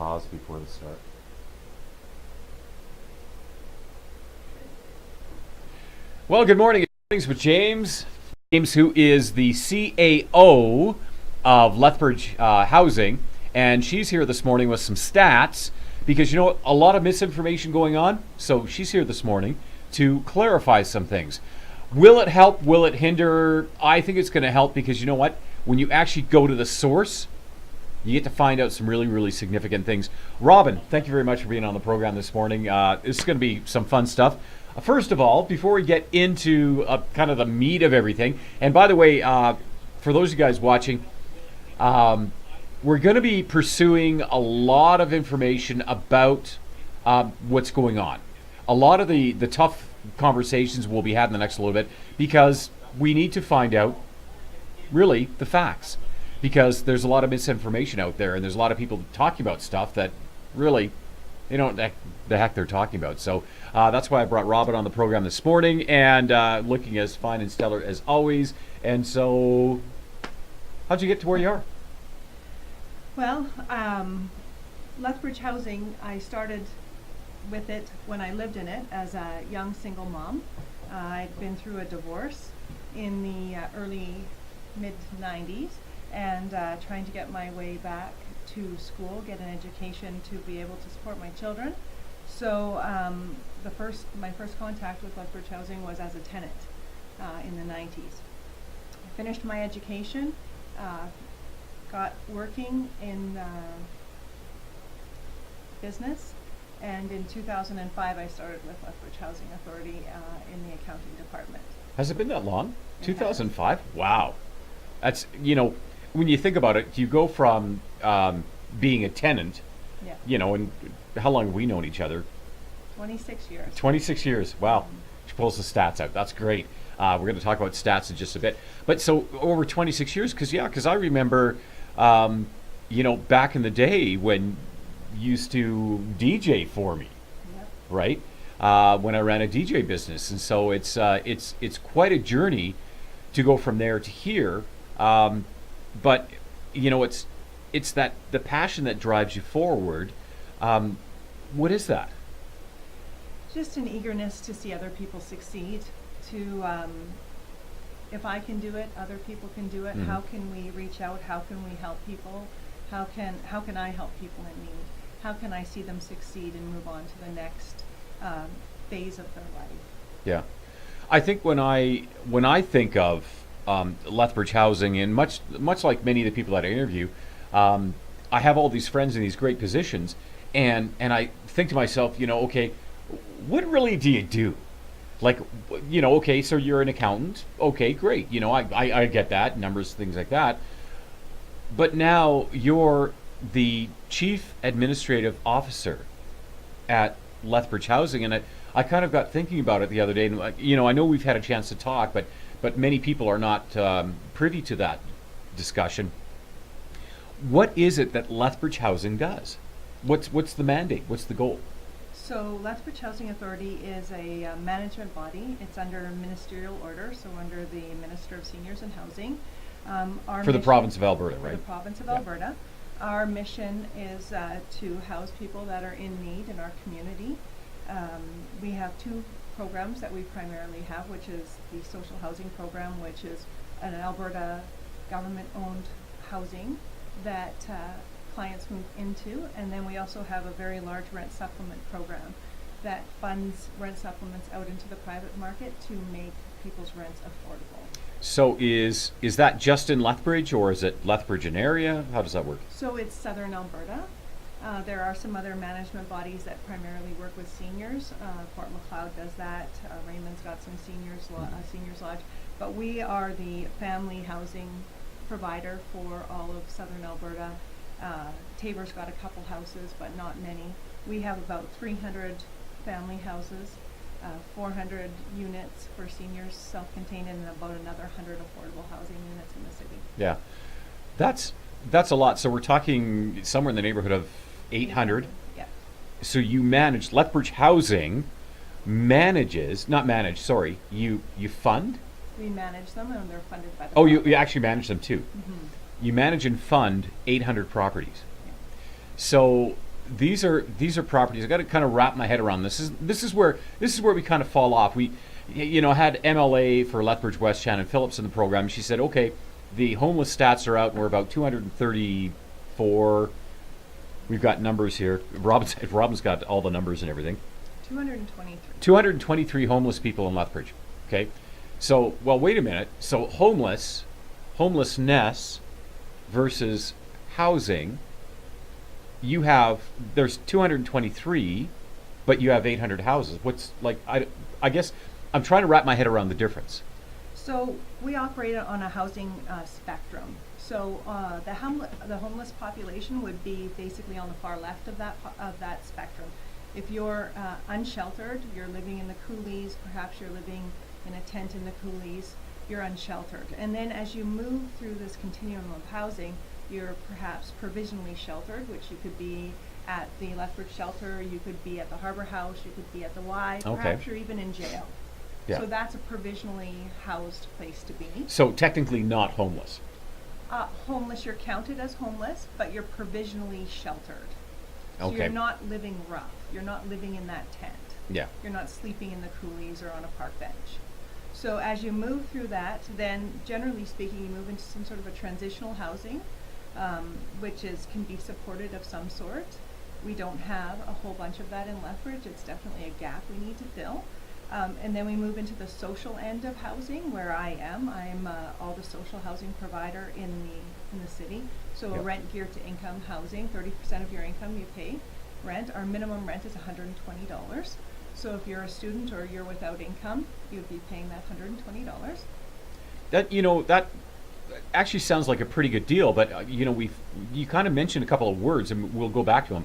pause before the start. Well, good morning. Mornings with James. James, who is the CAO of Lethbridge Housing, and she's here this morning with some stats because a lot of misinformation going on. So she's here this morning to clarify some things. Will it help? Will it hinder? I think it's going to help because you know what? When you actually go to the source, you get to find out some really, really significant things. Robin, thank you very much for being on the program this morning. This is going to be some fun stuff. First of all, before we get into kind of the meat of everything, and by the way, for those of you guys watching, we're going to be pursuing a lot of information about what's going on. A lot of the tough conversations will be had in the next little bit because we need to find out really the facts, because there's a lot of misinformation out there and there's a lot of people talking about stuff that really they don't know the heck they're talking about. So that's why I brought Robin on the program this morning, and looking as fine and stellar as always. And so how'd you get to where you are? Well, Lethbridge Housing, I started with it when I lived in it as a young single mom. I'd been through a divorce in the early mid-90s and trying to get my way back to school, get an education to be able to support my children. So my first contact with Lethbridge Housing was as a tenant in the 90s. I finished my education, got working in business, and in 2005 I started with Lethbridge Housing Authority in the accounting department. Has it been that long? 2005? Wow. That's, when you think about it, you go from being a tenant, and how long have we known each other? 26 years. 26 years. Wow. She pulls the stats out. That's great. We're going to talk about stats in just a bit. But so over 26 years, because I remember, back in the day when you used to DJ for me, right? When I ran a DJ business. And so it's quite a journey to go from there to here. But it's that the passion that drives you forward. What is that? Just an eagerness to see other people succeed. To if I can do it, other people can do it. Mm-hmm. How can we reach out? How can we help people? How can I help people in need? How can I see them succeed and move on to the next phase of their life? Yeah, I think when I think of Lethbridge Housing, and much like many of the people that I interview, I have all these friends in these great positions, and I think to myself, okay, what really do you do? Like, okay, so you're an accountant. Okay, great. I get that, numbers, things like that. But now you're the chief administrative officer at Lethbridge Housing, and I kind of got thinking about it the other day. And I know we've had a chance to talk, but many people are not privy to that discussion. What is it that Lethbridge Housing does? What's the mandate? What's the goal? So Lethbridge Housing Authority is a management body. It's under a ministerial order, so under the Minister of Seniors and Housing. For the province of Alberta, right? For the province of Alberta. Our mission is to house people that are in need in our community. We have two programs that we primarily have, which is the social housing program, which is an Alberta government-owned housing that clients move into, and then we also have a very large rent supplement program that funds rent supplements out into the private market to make people's rents affordable. So is that just in Lethbridge, or is it Lethbridge and area? How does that work? So it's Southern Alberta. There are some other management bodies that primarily work with seniors. Fort Macleod does that. Raymond's got some seniors lodge. But we are the family housing provider for all of Southern Alberta. Tabor's got a couple houses, but not many. We have about 300 family houses, 400 units for seniors self-contained, and about another 100 affordable housing units in the city. Yeah, that's a lot. So we're talking somewhere in the neighborhood of 800. Yeah. So you manage, Lethbridge Housing you fund? We manage them, and they're funded by the Oh, province. you actually manage them too. Mm-hmm. You manage and fund 800 properties. Yeah. So these are properties. I got to kind of wrap my head around this. This is where we kind of fall off. We, had MLA for Lethbridge West, Shannon Phillips, in the program. She said, okay, the homeless stats are out, and we're about 234. We've got numbers here. Robin's got all the numbers and everything. 223. 223 homeless people in Lethbridge. Okay, so wait a minute. So homelessness versus housing. There's 223, but you have 800 houses. What's I guess I'm trying to wrap my head around the difference. So we operate on a housing spectrum. So the homeless population would be basically on the far left of that spectrum. If you're unsheltered, you're living in the coulees, perhaps you're living in a tent in the coulees, you're unsheltered. And then as you move through this continuum of housing, you're perhaps provisionally sheltered, which you could be at the Lethbridge shelter, you could be at the Harbour House, you could be at the Y, perhaps you're even in jail. Yeah. So that's a provisionally housed place to be. So technically not homeless. Homeless, you're counted as homeless, but you're provisionally sheltered. So Okay. you're not living rough. You're not living in that tent. Yeah. You're not sleeping in the coulees or on a park bench. So as you move through that, then generally speaking, you move into some sort of a transitional housing, which can be supported of some sort. We don't have a whole bunch of that in Lethbridge. It's definitely a gap we need to fill. And then we move into the social end of housing, where I am. I'm all the social housing provider in the city. So a Yep. rent geared to income housing, 30% of your income you pay rent. Our minimum rent is $120. So if you're a student or you're without income, you'd be paying that $120. That actually sounds like a pretty good deal. But you kind of mentioned a couple of words, and we'll go back to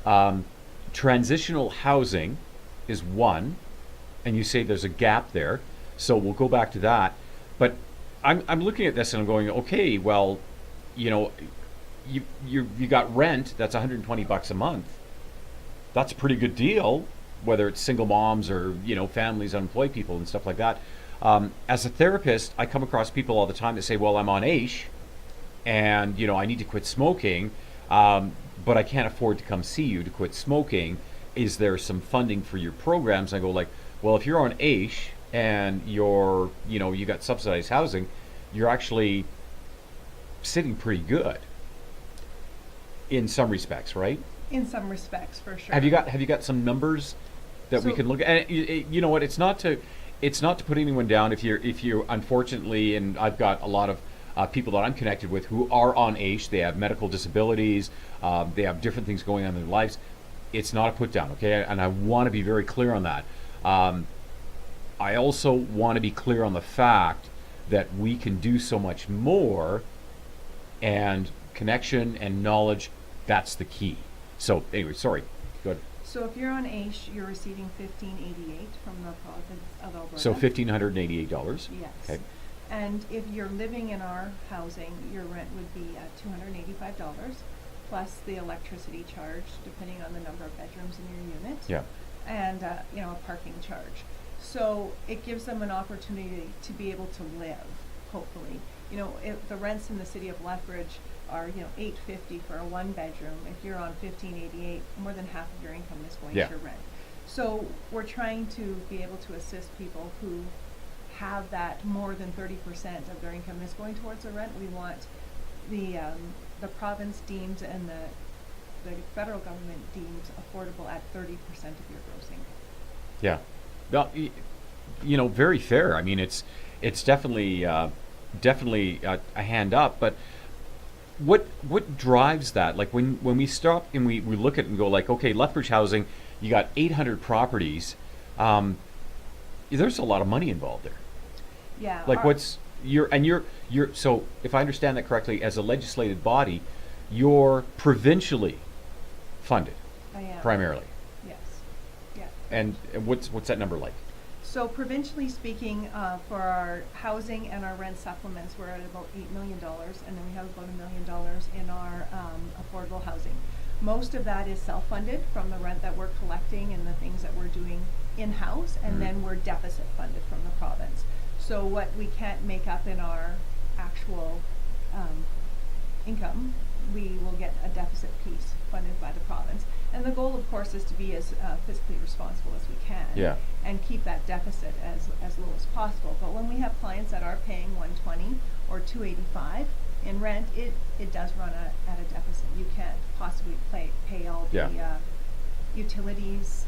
them. Transitional housing is one, and you say there's a gap there. So we'll go back to that. But I'm looking at this and I'm going, okay, well, you got rent that's $120 a month. That's a pretty good deal, whether it's single moms or families, unemployed people, and stuff like that. As a therapist, I come across people all the time that say, well, I'm on AISH, and I need to quit smoking, but I can't afford to come see you to quit smoking. Is there some funding for your programs? I go well, if you're on AISH and you got subsidized housing, you're actually sitting pretty good in some respects, right? In some respects, for sure. Have you got some numbers that we can look at? And you know what? It's not to put anyone down if you unfortunately, and I've got a lot of people that I'm connected with who are on AISH. They have medical disabilities. They have different things going on in their lives. It's not a put down, okay? And I want to be very clear on that. I also want to be clear on the fact that we can do so much more, and connection and knowledge, that's the key. So anyway, sorry. Go ahead. So if you're on AISH, you're receiving $1,588 from the province of Alberta. So $1,588. Yes. Okay. And if you're living in our housing, your rent would be $285 plus the electricity charge, depending on the number of bedrooms in your unit. Yeah. And a parking charge. So it gives them an opportunity to be able to live, hopefully. If the rents in the city of Lethbridge are $850 for a one bedroom. If you're on $1,588, more than half of your income is going to rent. So we're trying to be able to assist people who have that more than 30% of their income is going towards the rent. We want the province deems and the federal government deems affordable at 30% of your gross income. Yeah. Well, very fair. I mean, it's definitely a hand up, but what drives that? Like when we stop and we look at it and go okay, Lethbridge Housing, you got 800 properties. There's a lot of money involved there. Yeah. You're so if I understand that correctly, as a legislated body, you're provincially funded. I am. Primarily. Yes. Yeah. And what's that number like? So provincially speaking, for our housing and our rent supplements, we're at about $8 million, and then we have about $1 million in our affordable housing. Most of that is self-funded from the rent that we're collecting and the things that we're doing in-house, and then we're deficit funded from the province. So what we can't make up in our actual income, we will get a deficit piece funded by the province. And the goal, of course, is to be as fiscally responsible as we can. Yeah. And keep that deficit as low as possible. But when we have clients that are paying 120 or 285 in rent, it does run at a deficit. You can't possibly pay all the utilities,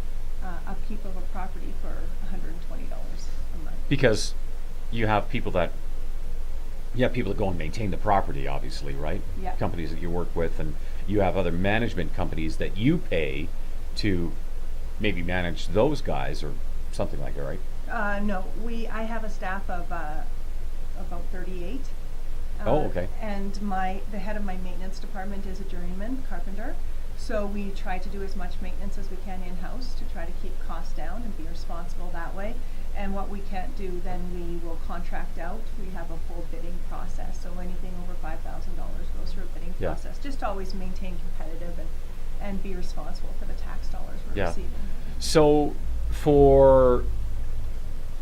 upkeep of a property for $120 a month. Because you have people that go and maintain the property, obviously, right? Yeah. Companies that you work with, and you have other management companies that you pay to maybe manage those guys or something like that, right? No, I have a staff of about 38. Oh, okay. And the head of my maintenance department is a journeyman carpenter. So we try to do as much maintenance as we can in-house to try to keep costs down and be responsible that way. And what we can't do, then we will contract out. We have a full bidding process. So anything over $5,000 goes through a bidding process. Just to always maintain competitive and be responsible for the tax dollars we're receiving. So for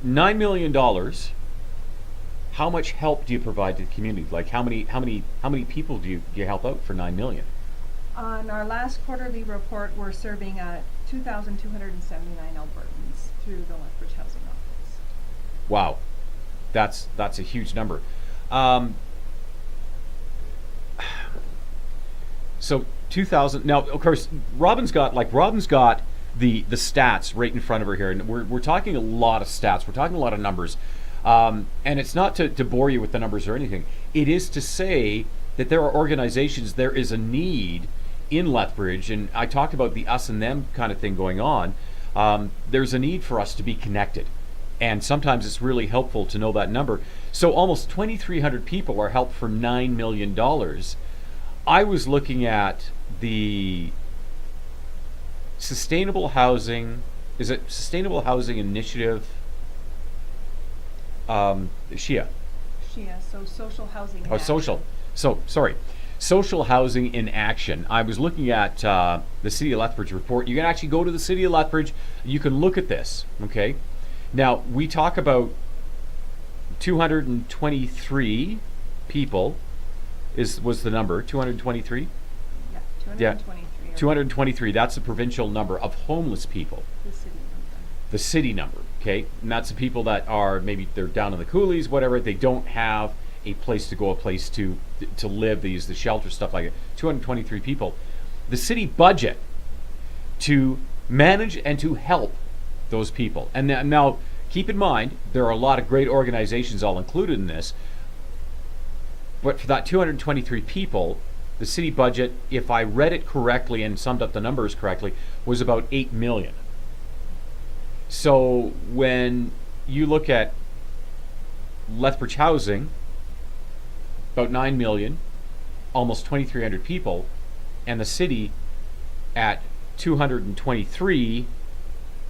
$9 million, how much help do you provide to the community? Like how many people do you help out for $9 million? On our last quarterly report, we're serving 2,279 Albertans through the Lethbridge Housing Office. Wow, that's a huge number. So 2,000. Now, of course, Robin's got the stats right in front of her here, and we're talking a lot of stats. We're talking a lot of numbers, and it's not to bore you with the numbers or anything. It is to say that there are organizations. There is a need in Lethbridge, and I talked about the us and them kind of thing going on. There's a need for us to be connected, and sometimes it's really helpful to know that number. So almost 2,300 people are helped for $9 million. I was looking at the Sustainable Housing Initiative, SHIA. SHIA, so Social Housing in Oh, Action. social. So, sorry. Social Housing in Action. I was looking at the City of Lethbridge report. You can actually go to the City of Lethbridge. You can look at this, okay? Now, we talk about 223 people was the number, 223? Yeah, 223. 223, that's the provincial number of homeless people. The city number. The city number, okay? And that's the people that are, maybe they're down in the coulees, whatever, they don't have a place to go, a place to live, they use the shelter, stuff like it. 223 people. The city budget to manage and to help those people. And now, keep in mind, there are a lot of great organizations all included in this, but for that 223 people, the city budget, if I read it correctly and summed up the numbers correctly, was about $8 million. So when you look at Lethbridge Housing, about $9 million, almost 2,300 people, and the city at 223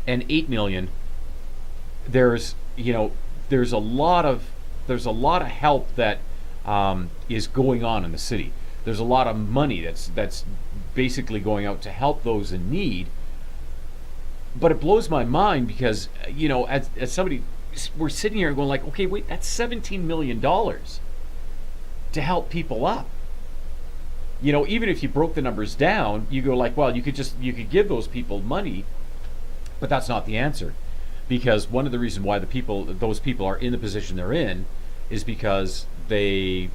and $8 million, there's a lot of help that is going on in the city. There's a lot of money that's basically going out to help those in need. But it blows my mind because, as somebody, we're sitting here going like, okay, wait, that's $17 million to help people up. Even if you broke the numbers down, you go like, well, you could give those people money, but that's not the answer. Because one of the reasons why those people are in the position they're in is because they,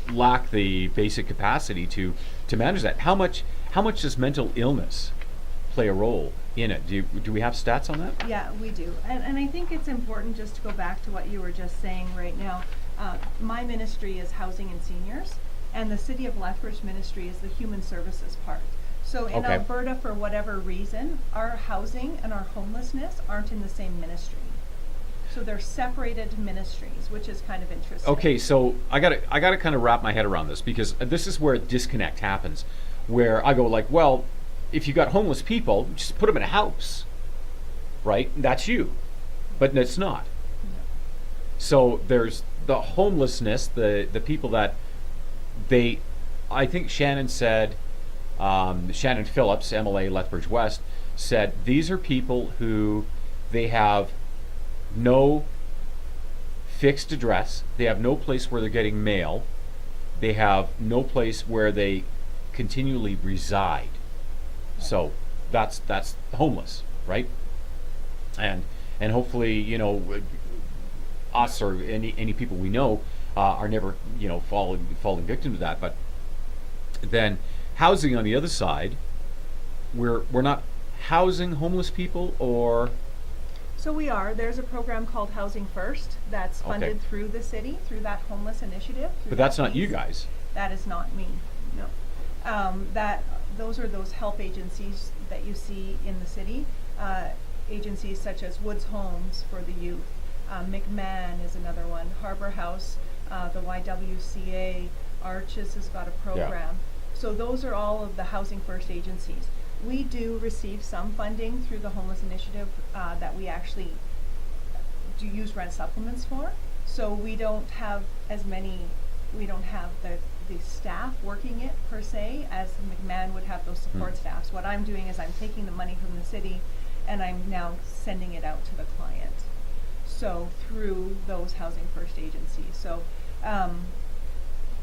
lack the basic capacity to manage that. How much does mental illness play a role in it? Do we have stats on that? Yeah, we do. And I think it's important just to go back to what you were just saying right now. My ministry is housing and seniors, and the City of Lethbridge ministry is the human services part. So in Alberta, for whatever reason, our housing and our homelessness aren't in the same ministry. So they're separated ministries, which is kind of interesting. Okay, so I gotta kind of wrap my head around this, because this is where a disconnect happens, where I go like, well, if you got homeless people, just put them in a house, right? That's you, but it's not. No. So there's the homelessness, the people that I think Shannon said, Shannon Phillips, MLA Lethbridge West, said these are people who they have no fixed address, they have no place where they're getting mail, they have no place where they continually reside. So that's homeless, right? And hopefully, us or any people we know are never, falling victim to that. But then housing on the other side, we're not housing homeless people, or So we are. There's a program called Housing First that's funded Okay. through the city, through that homeless initiative. through but that that's not you piece. guys. That is not me, no. Those are those help agencies that you see in the city. Agencies such as Woods Homes for the youth, McMahon is another one, Harbor House, the YWCA, Arches has got a program. So those are all of the Housing First agencies. We do receive some funding through the homeless initiative that we actually do use rent supplements for. So we don't have we don't have the staff working it per se, as McMahon would have those support staffs. What I'm doing is I'm taking the money from the city and I'm now sending it out to the client. So through those Housing First agencies. So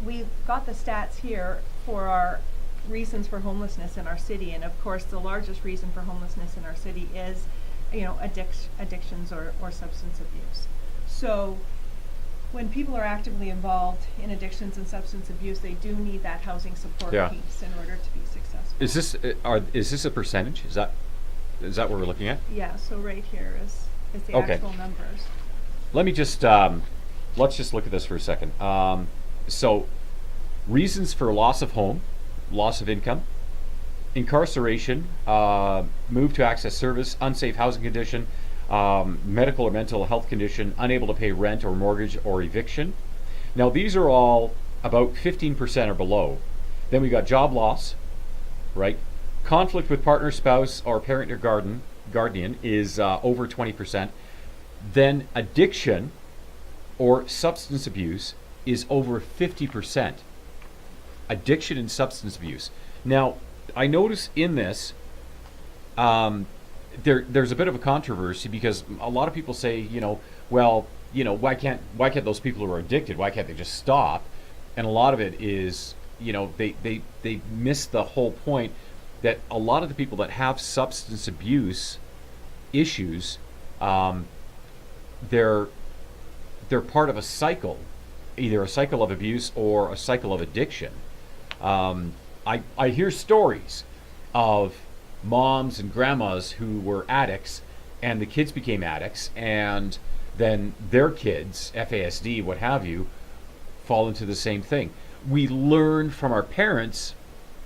we've got the stats here for our reasons for homelessness in our city, and of course the largest reason for homelessness in our city is addictions or substance abuse. So when people are actively involved in addictions and substance abuse, they do need that housing support Yeah. piece in order to be successful. Is this a percentage? Is that what we're looking at? Yeah, so right here is the Okay. actual numbers. Let me just let's just look at this for a second. So, reasons for loss of home, loss of income, incarceration, move to access service, unsafe housing condition, medical or mental health condition, unable to pay rent or mortgage or eviction. Now these are all about 15% or below. Then we got job loss, right? Conflict with partner, spouse, or parent or guardian is over 20%. Then addiction or substance abuse is over 50%. Addiction and substance abuse. Now, I notice in this, there's a bit of a controversy because a lot of people say, why can't those people who are addicted, why can't they just stop? And a lot of it is, they miss the whole point that a lot of the people that have substance abuse issues, they're part of a cycle, either a cycle of abuse or a cycle of addiction. I hear stories of moms and grandmas who were addicts and the kids became addicts, and then their kids, FASD, what have you, fall into the same thing. We learn from our parents,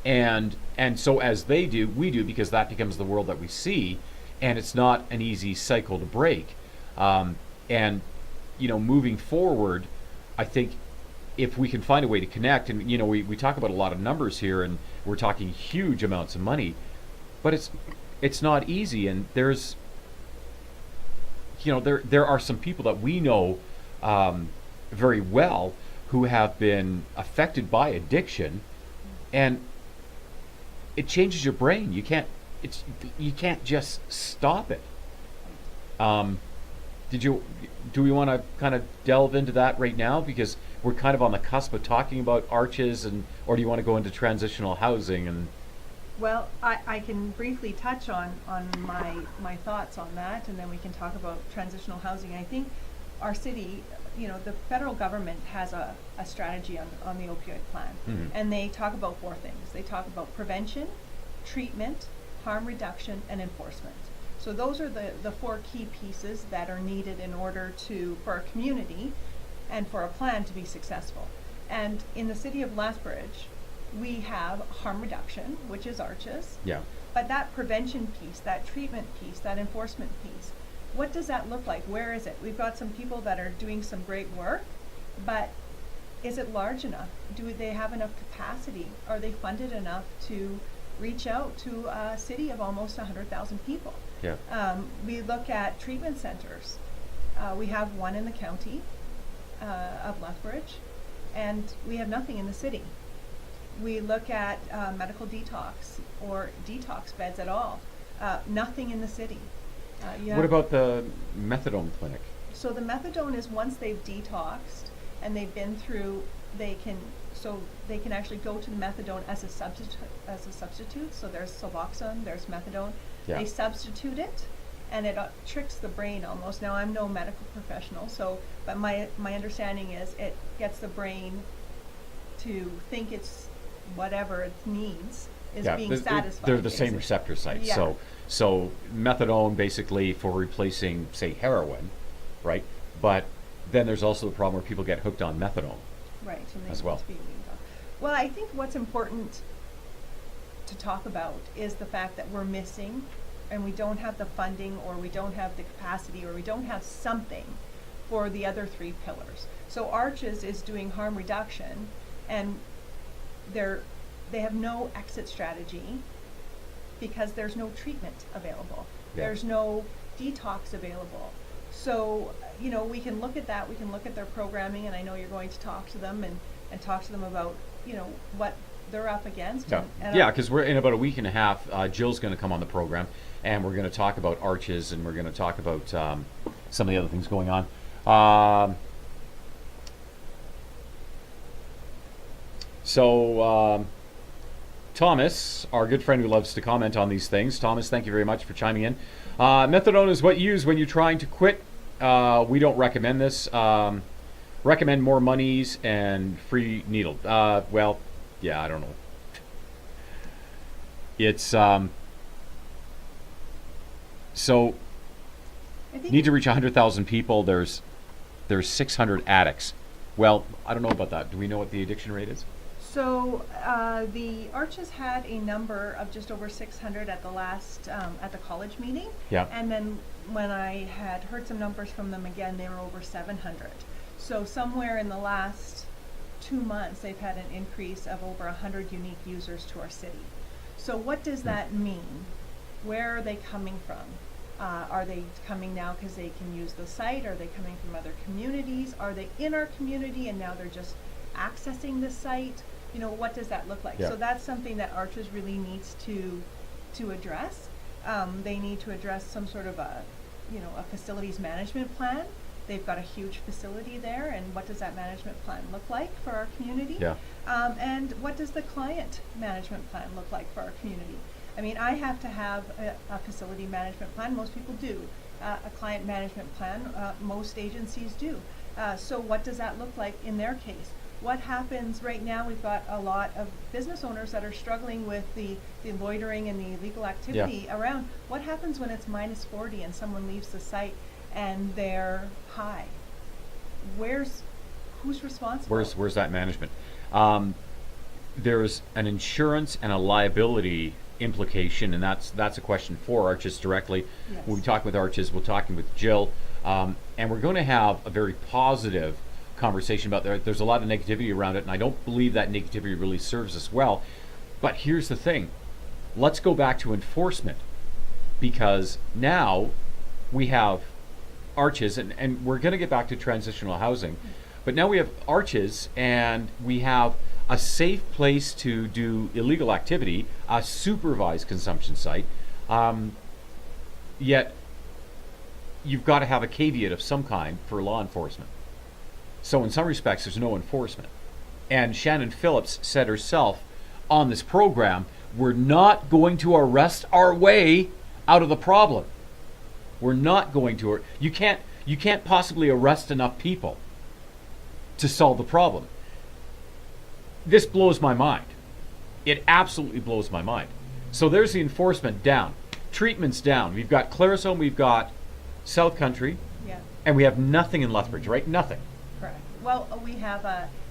and so as they do, we do, because that becomes the world that we see, and it's not an easy cycle to break. And moving forward, I think if we can find a way to connect, and we talk about a lot of numbers here, and we're talking huge amounts of money, but it's not easy, and there's there are some people that we know very well who have been affected by addiction, and it changes your brain. You can't just stop it. Do we want to kind of delve into that right now, because we're kind of on the cusp of talking about Arches, or do you want to go into transitional housing? And Well, I can briefly touch on my thoughts on that, and then we can talk about transitional housing. I think our city, the federal government has a strategy on the opioid plan, and they talk about four things. They talk about prevention, treatment, harm reduction, and enforcement. So those are the four key pieces that are needed in order for a community and for a plan to be successful. And in the city of Lethbridge, we have harm reduction, which is Arches. yeah, But that prevention piece, that treatment piece, that enforcement piece, what does that look like? Where is it? We've got some people that are doing some great work, but is it large enough? Do they have enough capacity? Are they funded enough to reach out to a city of almost 100,000 people? yeah. We look at treatment centers. We have one in the county of Lethbridge, and we have nothing in the city. We look at medical detox or detox beds at all. Nothing in the city. What about the methadone clinic? So the methadone is once they've detoxed and they've been through they can actually go to methadone as a substitute. So there's Suboxone, there's methadone. Yeah. They substitute it, and it tricks the brain almost. Now, I'm no medical professional, but my understanding is it gets the brain to think it's whatever it needs is being satisfied. They're the same receptor sites. Yeah. So methadone basically for replacing, say, heroin, right? But then there's also the problem where people get hooked on methadone. Right, and they as need well. to be weaned off. Well, I think what's important to talk about is the fact that we're missing, and we don't have the funding, or we don't have the capacity, or we don't have something for the other three pillars. So Arches is doing harm reduction, and they have no exit strategy because there's no treatment available. Yeah. There's no detox available. So, we can look at that, we can look at their programming, and I know you're going to talk to them and talk to them about, what they're up against. Yeah, because we're in about a week and a half. Jill's going to come on the program, and we're going to talk about Arches, and we're going to talk about some of the other things going on. Thomas, our good friend who loves to comment on these things. Thomas, thank you very much for chiming in. Methadone is what you use when you're trying to quit. We don't recommend this. Recommend more monies and free needle. Well, yeah, I don't know. It's so need to reach 100,000 people. There's 600 addicts. Well, I don't know about that. Do we know what the addiction rate is? So the Arches had a number of just over 600 at the last at the college meeting. Yeah. And then when I had heard some numbers from them again, they were over 700. So somewhere in the last 2 months, they've had an increase of over 100 unique users to our city. So what does that mean? Where are they coming from? Are they coming now because they can use the site? Are they coming from other communities? Are they in our community and now they're just accessing the site? What does that look like? Yeah. So that's something that Arches really needs to address. They need to address some sort of a facilities management plan. They've got a huge facility there, and what does that management plan look like for our community? Yeah. And what does the client management plan look like for our community? I mean, I have to have a facility management plan. Most people do. A client management plan, most agencies do. So what does that look like in their case? What happens right now? We've got a lot of business owners that are struggling with the loitering and the illegal activity around. What happens when it's minus 40 and someone leaves the site and they're high? Who's responsible? Where's that management? There's an insurance and a liability implication, and that's a question for Arches directly. Yes. When we talk with Arches, we're talking with Jill, and we're going to have a very positive conversation about that. There's a lot of negativity around it, and I don't believe that negativity really serves us well. But here's the thing. Let's go back to enforcement, because now we have Arches, and we're going to get back to transitional housing, but now we have Arches, and we have a safe place to do illegal activity, a supervised consumption site, yet you've got to have a caveat of some kind for law enforcement. So in some respects, there's no enforcement. And Shannon Phillips said herself on this program, we're not going to arrest our way out of the problem. We're not going to. You can't possibly arrest enough people to solve the problem. This blows my mind. It absolutely blows my mind. So there's the enforcement down. Treatment's down. We've got Clarisholm, we've got South Country, and we have nothing in Lethbridge, right? Nothing. Correct. Well, we have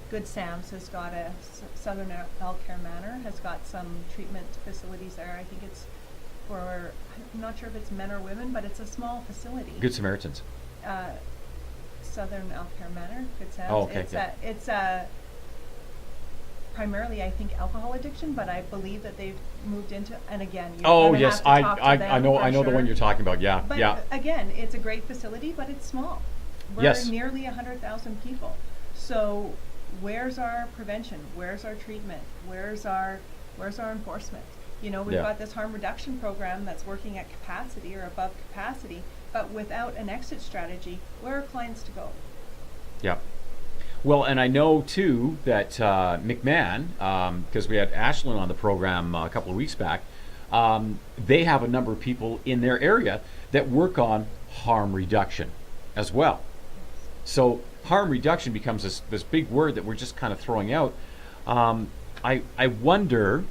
Good Sam's has got a Southern Elkhare Manor has got some treatment facilities there. I think it's for, I'm not sure if it's men or women, but it's a small facility. Good Samaritans. Southern Elkhare Manor, Good Sam's. Oh, okay. It's primarily, I think, alcohol addiction, but I believe that they've moved into, and again, you're Oh gonna yes, have to talk to them I know for the one sure. you're talking about. Yeah, But yeah. again, it's a great facility, but it's small. We're Yes. nearly 100,000 people. So where's our prevention? Where's our treatment? Where's our enforcement? We've Yeah. got this harm reduction program that's working at capacity or above capacity, but without an exit strategy, where are clients to go? Yeah. Well, and I know too that McMahon, because we had Ashlyn on the program a couple of weeks back, they have a number of people in their area that work on harm reduction as well. So harm reduction becomes this big word that we're just kind of throwing out. I wonder,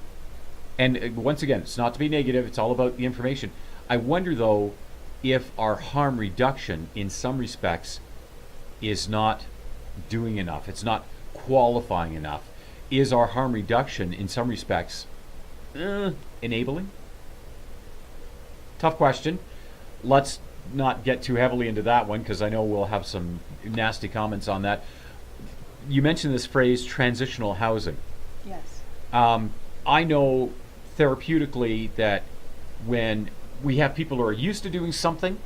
and once again, it's not to be negative, it's all about the information. I wonder though if our harm reduction in some respects is not doing enough. It's not qualifying enough. Is our harm reduction in some respects enabling? Tough question. Let's not get too heavily into that one because I know we'll have some nasty comments on that. You mentioned this phrase, transitional housing. Yes. I know therapeutically that when we have people who are used to doing something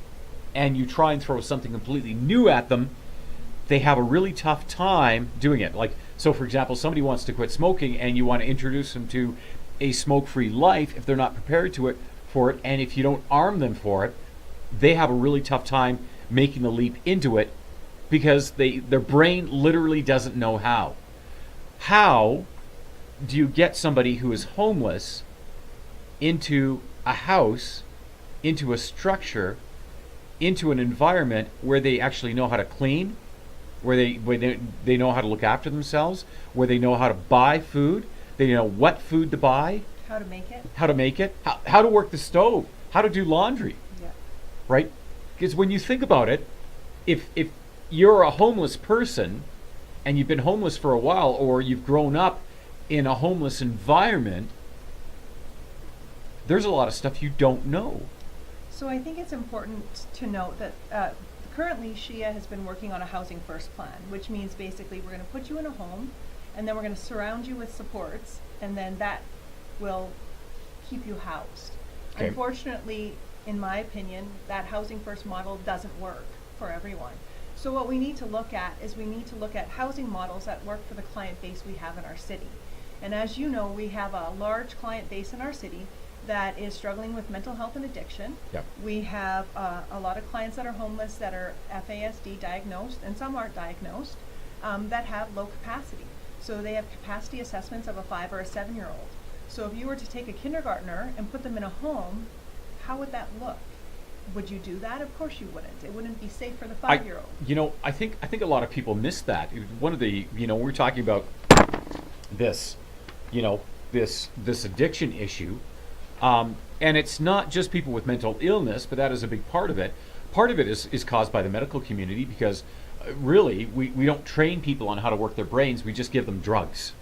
and you try and throw something completely new at them, they have a really tough time doing it. Like, so for example, somebody wants to quit smoking and you want to introduce them to a smoke-free life. If they're not prepared for it, and if you don't arm them for it, they have a really tough time making the leap into it because their brain literally doesn't know how. How do you get somebody who is homeless into a house, into a structure, into an environment where they actually know how to clean, where they know how to look after themselves, where they know how to buy food, they know what food to buy, How to make it. how to work the stove, how to do laundry, Yeah. right? Because when you think about it, if you're a homeless person and you've been homeless for a while or you've grown up in a homeless environment, there's a lot of stuff you don't know. So I think it's important to note that currently Shia has been working on a housing first plan, which means basically we're going to put you in a home and then we're going to surround you with supports and then that will keep you housed. Okay. Unfortunately, in my opinion, that housing first model doesn't work for everyone. So what we need to look at is we need to look at housing models that work for the client base we have in our city. And as you know, we have a large client base in our city that is struggling with mental health and addiction. Yep. We have a lot of clients that are homeless that are FASD diagnosed, and some aren't diagnosed, that have low capacity. So they have capacity assessments of a 5 or a 7-year-old. So if you were to take a kindergartner and put them in a home, how would that look? Would you do that? Of course you wouldn't. It wouldn't be safe for the 5-year-old. I think a lot of people miss that. One of the, we're talking about this, this addiction issue. And it's not just people with mental illness, but that is a big part of it. Part of it is caused by the medical community because really we don't train people on how to work their brains. We just give them drugs,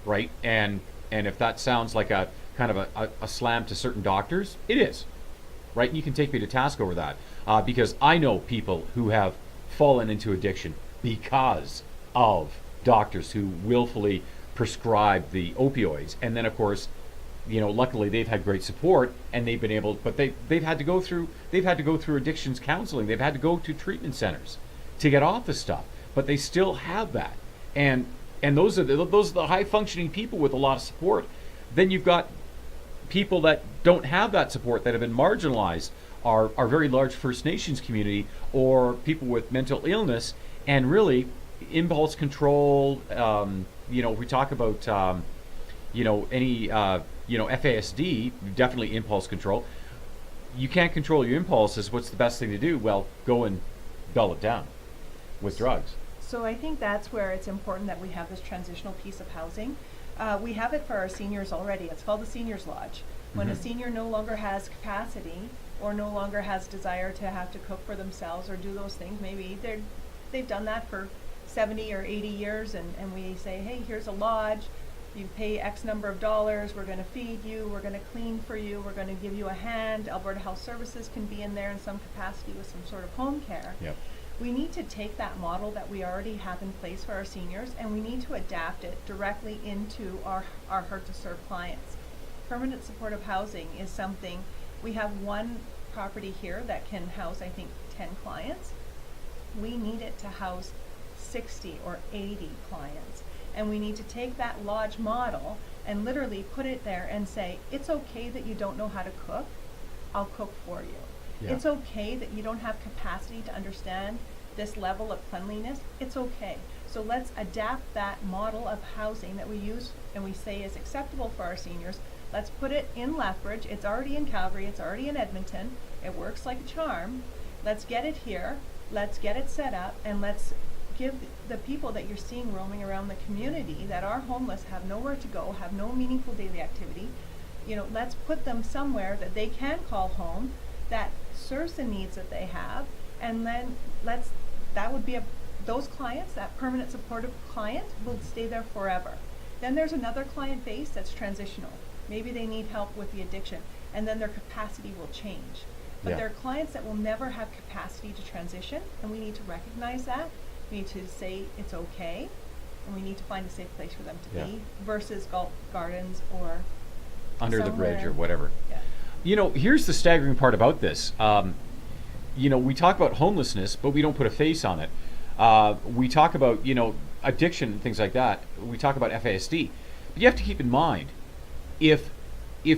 right? And if that sounds like a kind of a slam to certain doctors, it is, right? And you can take me to task over that because I know people who have fallen into addiction because of doctors who willfully prescribe the opioids. And then, of course, luckily they've had great support and they've been able, but they've had to go through addictions counseling. They've had to go to treatment centers to get off the stuff, but they still have that. And those are the high functioning people with a lot of support. Then you've got people that don't have that support, that have been marginalized, our very large First Nations community, or people with mental illness, and really impulse control. We talk about any FASD, definitely impulse control. You can't control your impulses. What's the best thing to do? Well, go and dull it down with drugs. So I think that's where it's important that we have this transitional piece of housing. We have it for our seniors already. It's called the Seniors Lodge. When a senior no longer has capacity or no longer has desire to have to cook for themselves or do those things, maybe they've done that for 70 or 80 years and we say, hey, here's a lodge. You pay X number of dollars, we're going to feed you, we're going to clean for you, we're going to give you a hand. Alberta Health Services can be in there in some capacity with some sort of home care. Yep. We need to take that model that we already have in place for our seniors and we need to adapt it directly into our hard to serve clients. Permanent supportive housing is something, we have one property here that can house I think 10 clients. We need it to house 60 or 80 clients. And we need to take that lodge model and literally put it there and say, it's okay that you don't know how to cook, I'll cook for you. Yeah. It's okay that you don't have capacity to understand this level of cleanliness, it's okay. So let's adapt that model of housing that we use and we say is acceptable for our seniors. Let's put it in Lethbridge. It's already in Calgary. It's already in Edmonton. It works like a charm. Let's get it here. Let's get it set up, and let's give the people that you're seeing roaming around the community that are homeless, have nowhere to go, have no meaningful daily activity, let's put them somewhere that they can call home, that serves the needs that they have, and then that would be those clients, that permanent supportive client will stay there forever. Then there's another client base that's transitional. Maybe they need help with the addiction, and then their capacity will change. But there are clients that will never have capacity to transition, and we need to recognize that. We need to say it's okay, and we need to find a safe place for them to be, versus golf gardens or under the bridge or somewhere. whatever. Yeah. Here's the staggering part about this. We talk about homelessness, but we don't put a face on it. We talk about, addiction and things like that. We talk about FASD. But you have to keep in mind, if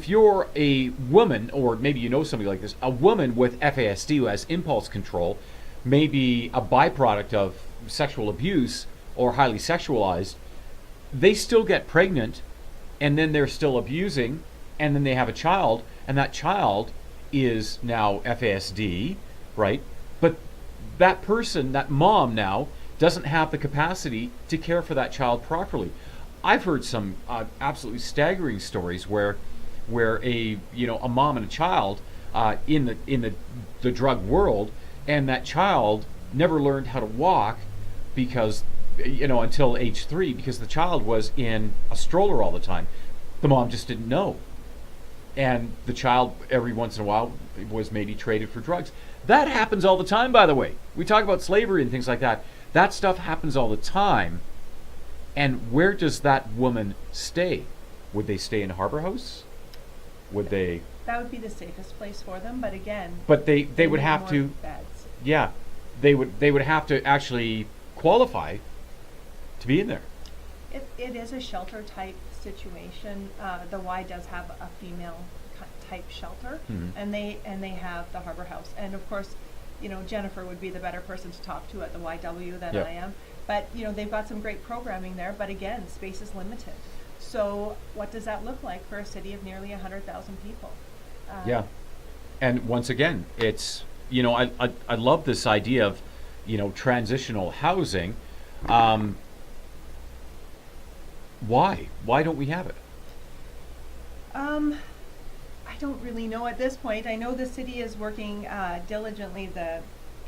you're a woman, or maybe somebody like this, a woman with FASD who has impulse control, maybe a byproduct of sexual abuse or highly sexualized, they still get pregnant, and then they're still abusing, and then they have a child, and that child is now FASD, right? But that person, that mom now, doesn't have the capacity to care for that child properly. I've heard some absolutely staggering stories where a mom and a child in the drug world, and that child never learned how to walk because until age 3, because the child was in a stroller all the time. The mom just didn't know, and the child every once in a while was maybe traded for drugs. That happens all the time, by the way. We talk about slavery and things like that. That stuff happens all the time. And where does that woman stay? Would they stay in Harbour House? Would they? That would be the safest place for them, but again, But they would need have more to. beds. Yeah, they would have to actually qualify to be in there. It is a shelter type situation. The Y does have a female type shelter, Mhm. and they have the Harbour House, and of course, Jennifer would be the better person to talk to at the YW than Yeah. I am. But they've got some great programming there. But again, space is limited. So what does that look like for a city of nearly 100,000 people? Yeah, and once again, it's I love this idea of transitional housing. Why don't we have it? I don't really know at this point. I know the city is working diligently. The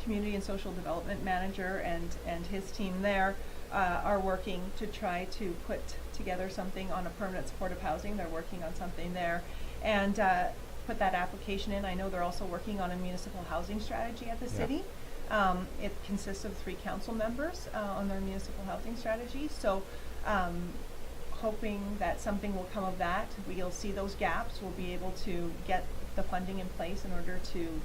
community and social development manager and his team there are working to try to put together something on a permanent supportive housing. They're working on something there, and put that application in. I know they're also working on a municipal housing strategy at the Yeah. city. It consists of 3 council members on their municipal housing strategy. So hoping that something will come of that. We'll see those gaps. We'll be able to get the funding in place in order to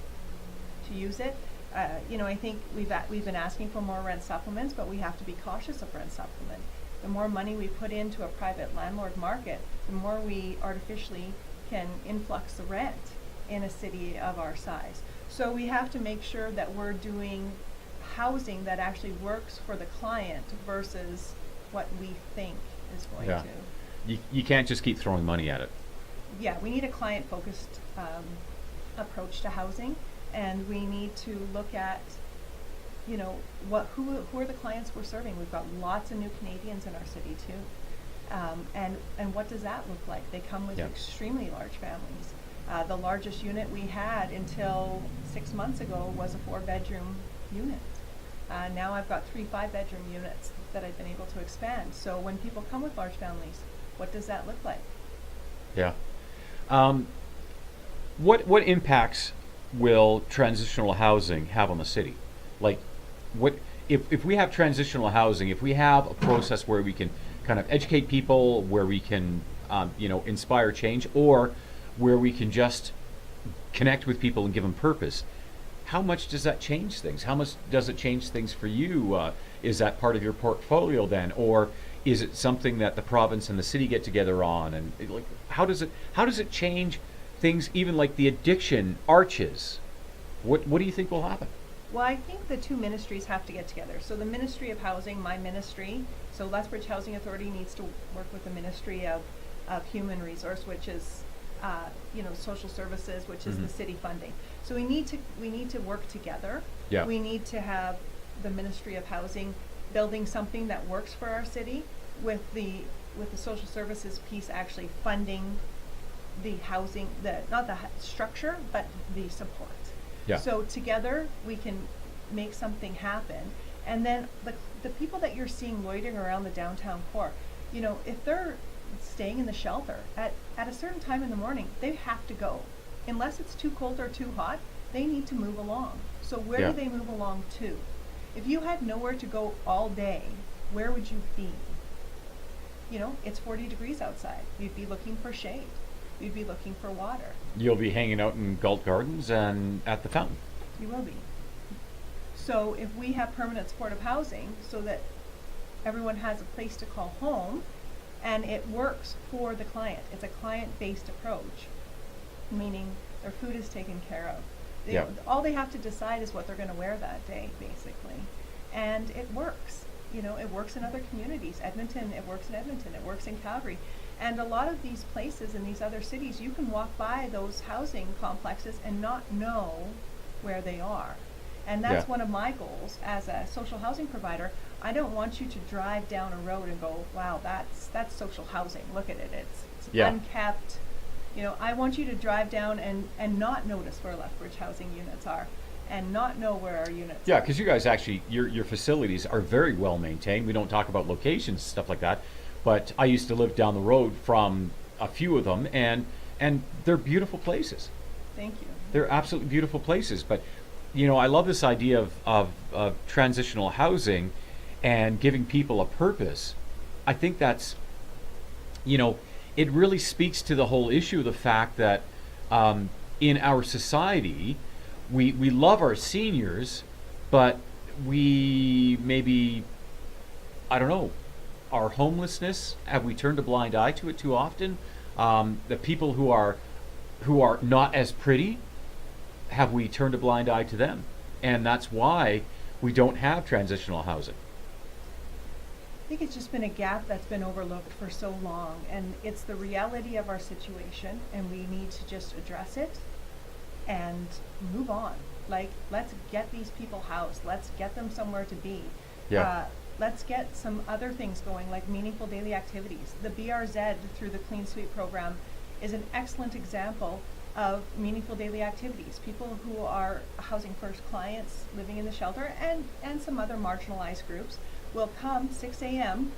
use it. I think we've been asking for more rent supplements, but we have to be cautious of rent supplement. The more money we put into a private landlord market, the more we artificially can influx the rent in a city of our size. So we have to make sure that we're doing housing that actually works for the client versus what we think is going Yeah. to. You can't just keep throwing money at it. Yeah, we need a client-focused approach to housing, and we need to look at, who are the clients we're serving. We've got lots of new Canadians in our city too, and what does that look like? They come with Yeah. extremely large families. The largest unit we had until 6 months ago was a 4-bedroom unit. Now I've got 3 5-bedroom units that I've been able to expand. So when people come with large families, what does that look like? Yeah. What impacts will transitional housing have on the city? Like, what if we have transitional housing? If we have a process where we can kind of educate people, where we can inspire change, or where we can just connect with people and give them purpose, how much does that change things? How much does it change things for you? Is that part of your portfolio then, or is it something that the province and the city get together on? And how does it change things? Even like the addiction arches. What do you think will happen? Well, I think the two ministries have to get together. So the Ministry of Housing, my ministry, so Lethbridge Housing Authority needs to work with the Ministry of Human Resource, which is, social services, which is the city funding. So we need to work together. Yeah. We need to have the Ministry of Housing building something that works for our city, with the social services piece actually funding the housing, not the structure, but the support. Yeah. So together we can make something happen. And then the people that you're seeing loitering around the downtown core, if they're staying in the shelter at a certain time in the morning, they have to go. Unless it's too cold or too hot, they need to move along. So where Yeah. do they move along to? If you had nowhere to go all day, where would you be? It's 40 degrees outside. You'd be looking for shade. You'd be looking for water. You'll be hanging out in Galt Gardens and at the fountain. You will be. So if we have permanent supportive housing so that everyone has a place to call home and it works for the client, it's a client-based approach, meaning their food is taken care of. Yeah. All they have to decide is what they're going to wear that day, basically. And it works. It works in other communities. Edmonton, it works in Edmonton. It works in Calgary. And a lot of these places in these other cities, you can walk by those housing complexes and not know where they are. And that's Yeah. one of my goals as a social housing provider. I don't want you to drive down a road and go, wow, that's social housing. Look at it. It's Yeah. unkept. I want you to drive down and not notice where Lethbridge housing units are and not know where our units Yeah, are. because you guys actually, your facilities are very well maintained. We don't talk about locations, stuff like that, but I used to live down the road from a few of them, and they're beautiful places. Thank you. They're absolutely beautiful places. But I love this idea of transitional housing and giving people a purpose. I think that's, it really speaks to the whole issue of the fact that in our society, we love our seniors, but we maybe, I don't know, our homelessness, have we turned a blind eye to it too often? The people who are not as pretty, have we turned a blind eye to them? And that's why we don't have transitional housing. I think it's just been a gap that's been overlooked for so long, and it's the reality of our situation, and we need to just address it and move on. Like, let's get these people housed. Let's get them somewhere to be. Yeah. Let's get some other things going, like meaningful daily activities. The BRZ through the Clean Sweep program is an excellent example of meaningful daily activities. People who are Housing First clients living in the shelter and some other marginalized groups will come 6 a.m.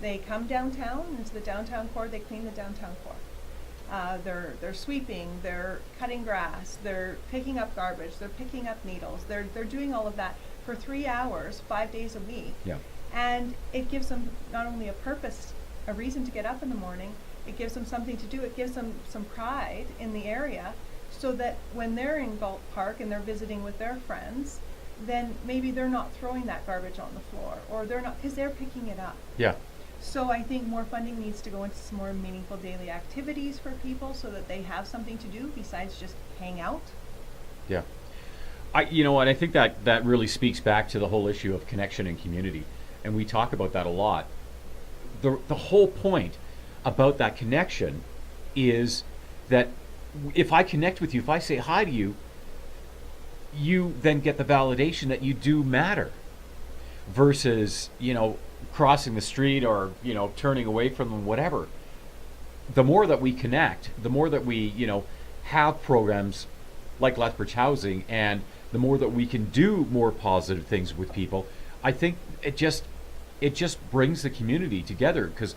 They come downtown into the downtown core. They clean the downtown core. They're sweeping. They're cutting grass. They're picking up garbage. They're picking up needles. They're doing all of that for 3 hours, 5 days a week. Yeah. And it gives them not only a purpose, a reason to get up in the morning. It gives them something to do. It gives them some pride in the area, so that when they're in Galt Park and they're visiting with their friends, then maybe they're not throwing that garbage on the floor, or they're not, because they're picking it up. Yeah. So I think more funding needs to go into some more meaningful daily activities for people, so that they have something to do besides just hang out. Yeah. I think that really speaks back to the whole issue of connection and community. And we talk about that a lot. The whole point about that connection is that if I connect with you, if I say hi to you, you then get the validation that you do matter, versus, crossing the street or, turning away from them, whatever. The more that we connect, the more that we, have programs like Lethbridge Housing, and the more that we can do more positive things with people, I think it just brings the community together. Because,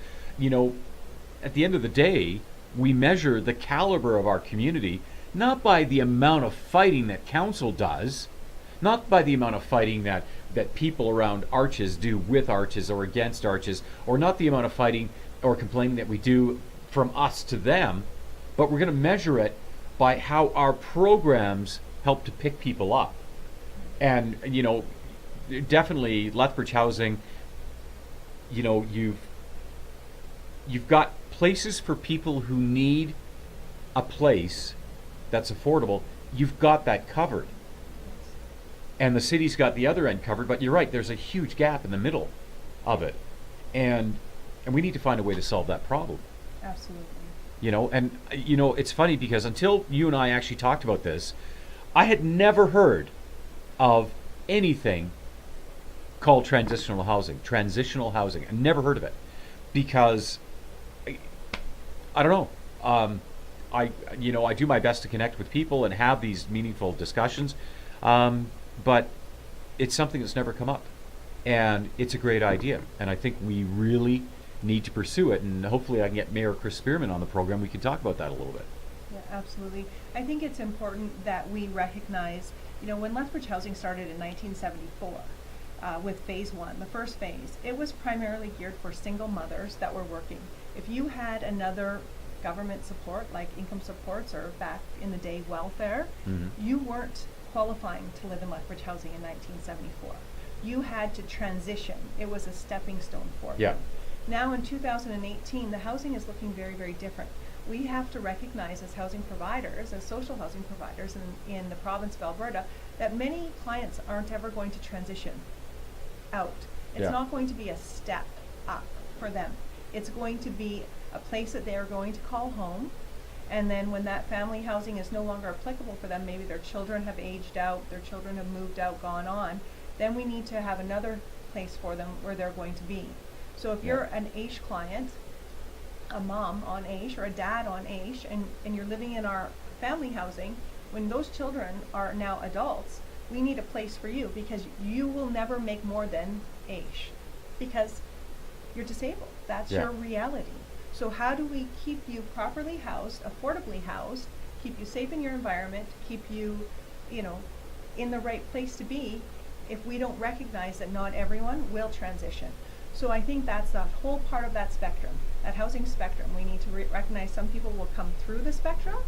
at the end of the day, we measure the caliber of our community not by the amount of fighting that council does, not by the amount of fighting that people around Arches do with Arches or against Arches, or not the amount of fighting or complaining that we do from us to them, but we're going to measure it by how our programs help to pick people up. And, definitely Lethbridge Housing, you've got places for people who need a place that's affordable. You've got that covered. and the city's got the other end covered. But you're right, there's a huge gap in the middle of it, and we need to find a way to solve that problem. Absolutely. It's funny because until you and I actually talked about this, I had never heard of anything called transitional housing. Transitional housing. I never heard of it because I don't know. I do my best to connect with people and have these meaningful discussions, but it's something that's never come up, and it's a great idea, and I think we really need to pursue it. And hopefully, I can get Mayor Chris Spearman on the program. We can talk about that a little bit. Yeah, absolutely. I think it's important that we recognize, when Lethbridge Housing started in 1974 with phase one, the first phase, it was primarily geared for single mothers that were working. If you had another government support, like income supports or back in the day welfare, you weren't qualifying to live in Lethbridge Housing in 1974. You had to transition. It was a stepping stone for Yeah. you. Now in 2018, the housing is looking very, very different. We have to recognize as housing providers, as social housing providers in the province of Alberta, that many clients aren't ever going to transition out. It's Yeah. not going to be a step up for them. It's going to be a place that they are going to call home. And then when that family housing is no longer applicable for them, maybe their children have aged out, their children have moved out, gone on, then we need to have another place for them where they're going to be. So if you're an AISH client, a mom on AISH or a dad on AISH, and you're living in our family housing, when those children are now adults, we need a place for you because you will never make more than AISH because you're disabled. That's Yeah. your reality. So how do we keep you properly housed, affordably housed, keep you safe in your environment, keep you, in the right place to be if we don't recognize that not everyone will transition? So I think that's the whole part of that spectrum, that housing spectrum. We need to recognize some people will come through the spectrum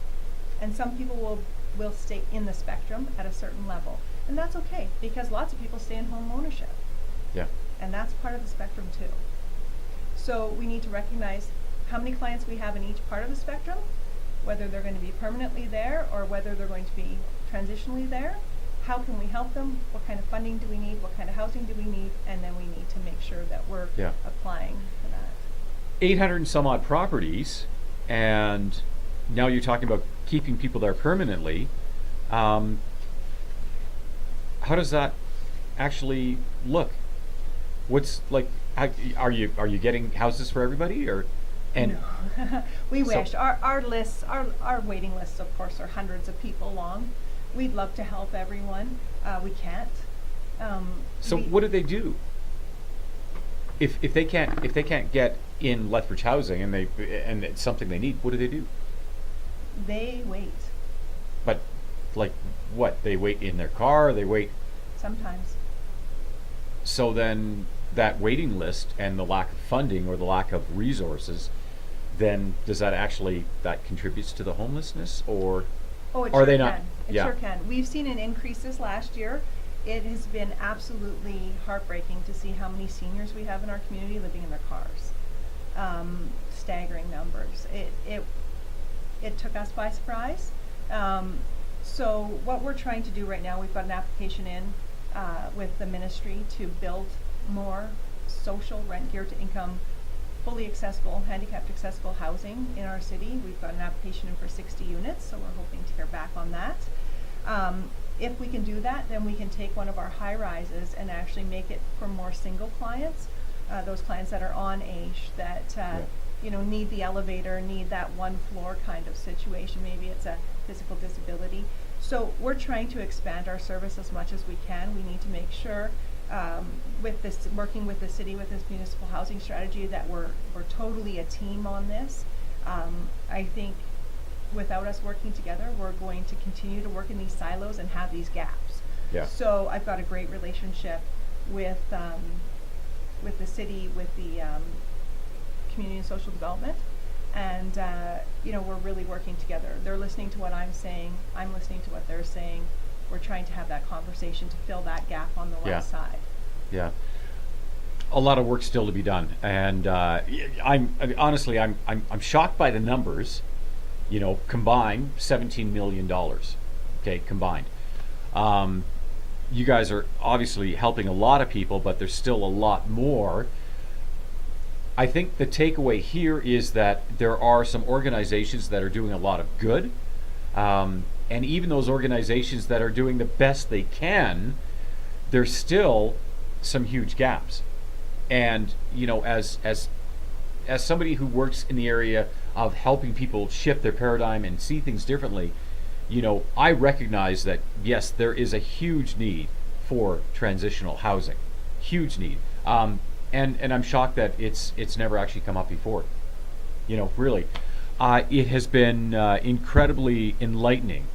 and some people will stay in the spectrum at a certain level. And that's okay because lots of people stay in home ownership. Yeah. And that's part of the spectrum too. So we need to recognize how many clients we have in each part of the spectrum, whether they're going to be permanently there or whether they're going to be transitionally there. How can we help them? What kind of funding do we need? What kind of housing do we need? And then we need to make sure that we're applying for that. 800 and some odd properties, and now you're talking about keeping people there permanently. How does that actually look? What's like? Are you getting houses for everybody, or? And no. We so- wish. Our lists, our waiting lists, of course, are hundreds of people long. We'd love to help everyone. We can't. So what do they do? If they can't get in Lethbridge Housing and it's something they need, what do they do? They wait. But like what? They wait in their car, they wait. Sometimes. So then that waiting list and the lack of funding or the lack of resources, then does that contributes to the homelessness, or Oh, it are sure they can. not? It Yeah. sure can. We've seen an increase this last year. It has been absolutely heartbreaking to see how many seniors we have in our community living in their cars. Staggering numbers. It took us by surprise. So what we're trying to do right now, we've got an application in with the ministry to build more social rent geared to income, fully accessible, handicapped accessible housing in our city. We've got an application in for 60 units, so we're hoping to hear back on that. If we can do that, then we can take one of our high rises and actually make it for more single clients, those clients that are on AISH that need the elevator, need that one floor kind of situation. Maybe it's a physical disability. So we're trying to expand our service as much as we can. We need to make sure with this, working with the city with this municipal housing strategy, that we're totally a team on this. I think without us working together, we're going to continue to work in these silos and have these gaps. Yeah. So I've got a great relationship with the city, with the community and social development, and we're really working together. They're listening to what I'm saying. I'm listening to what they're saying. We're trying to have that conversation to fill that gap on the west side. Yeah. A lot of work still to be done, and I'm shocked by the numbers. Combined $17 million. Okay, combined. you guys are obviously helping a lot of people, but there's still a lot more. I think the takeaway here is that there are some organizations that are doing a lot of good, and even those organizations that are doing the best they can, there's still some huge gaps. And as somebody who works in the area of helping people shift their paradigm and see things differently, I recognize that yes, there is a huge need for transitional housing, huge need. And I'm shocked that it's never actually come up before. Really, it has been incredibly enlightening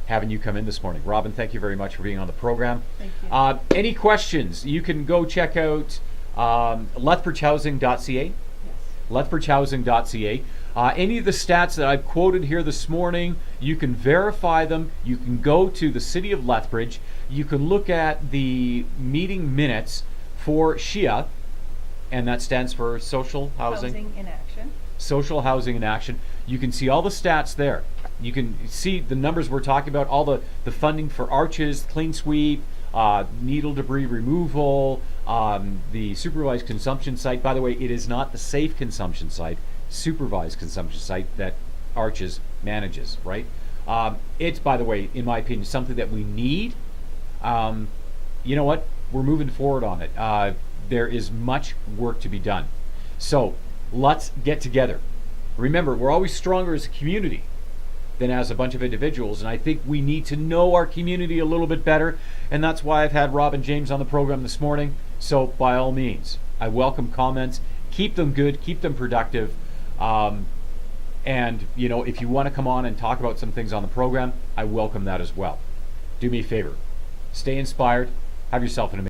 having you come in this morning. Robin, thank you very much for being on the program. Thank you. Any questions? You can go check out lethbridgehousing.ca. Yes. lethbridgehousing.ca. Any of the stats that I've quoted here this morning, you can verify them. You can go to the City of Lethbridge. You can look at the meeting minutes for SHIA, and that stands for Social Housing. Housing in Action. Social Housing in Action. You can see all the stats there. You can see the numbers we're talking about, all the funding for arches, clean sweep, needle debris removal, the supervised consumption site. By the way, it is not the safe consumption site, supervised consumption site that Arches manages, right? It's, by the way, in my opinion, something that we need. You know what? We're moving forward on it. There is much work to be done. So let's get together. Remember, we're always stronger as a community than as a bunch of individuals, and I think we need to know our community a little bit better, and that's why I've had Rob and James on the program this morning. So by all means, I welcome comments. Keep them good, keep them productive, and if you want to come on and talk about some things on the program, I welcome that as well. Do me a favor, stay inspired, have yourself an amazing